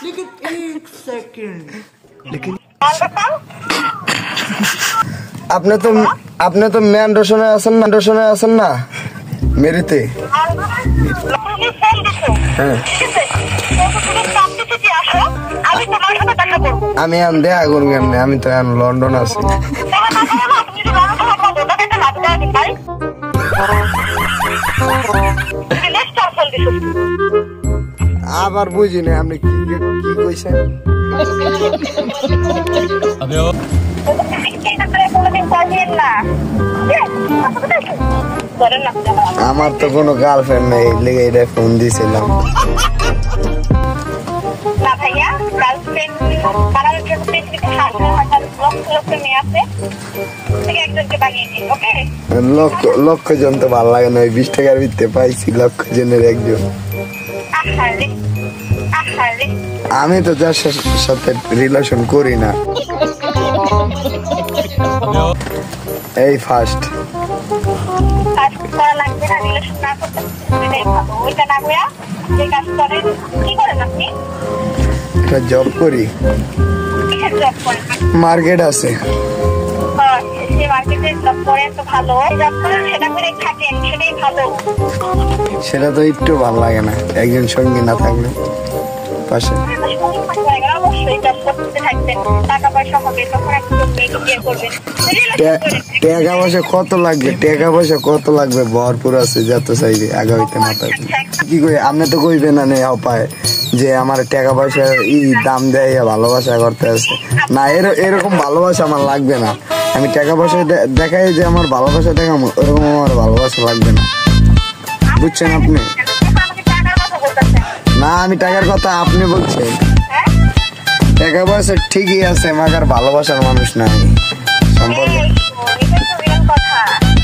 लेकिन एक सेकंड लेकिन आपने तो मैन रोशने आसन ना मेरे ते আমি আন দেখা করবো কেমনে আমি তো এখন লন্ডন আছি আবার বুঝি না আপনি কি কইছেন আমার তো কোনো গার্লফ্রেন্ড নাই লেগে এটা ফোন দিয়েছিলাম লক্ষ জন তো ভালো লাগে না 20 টাকার ভিতরে পাইছি লক্ষ জনের একজন আমি তো যার সাথে রিলেশন করি না এই ফার্স্ট জব করি মার্কেট আছে সেটা তো একটু ভালো লাগে না একজন সঙ্গী না থাকলে পাশে টাকা পয়সা কত লাগবে ভরপুর আছে যত চাইবে আগামীতে মাথা কি কই আপনি তো কইবে না নে পায় যে আমার টাকা পয়সা দাম দেয় ভালোবাসা করতে আছে না এরকম ভালোবাসা আমার লাগবে না আমি টাকা পয়সা দেখাই যে আমার ভালোবাসা দেখাবো ওরকম আমার ভালোবাসা লাগবে না বুঝছেন আপনি না আমি টাকার কথা আপনি বলছেন টাকা পয়সা ঠিকই আছে মাগার ভালোবাসার মানুষ নাই সম্পর্ক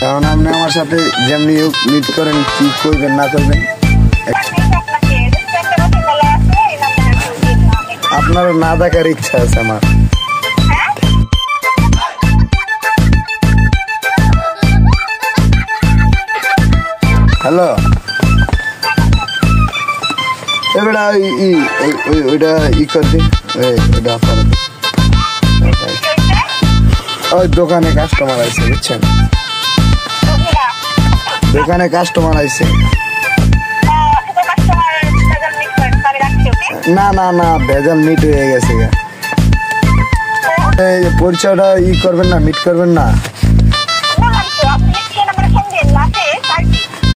কারণ আপনি আমার সাথে যেমনি মিট করেন কি করবেন না করবেন আপনারও না দেখার ইচ্ছা আছে আমার হ্যালো এবারে ওইটা করতে ওই দোকানে কাস্টমার আছে বুঝছেন দোকানে কাস্টমার আছে না না না ভেজাল মিট হয়ে গেছে পরিচয়টা করবেন না মিট করবেন না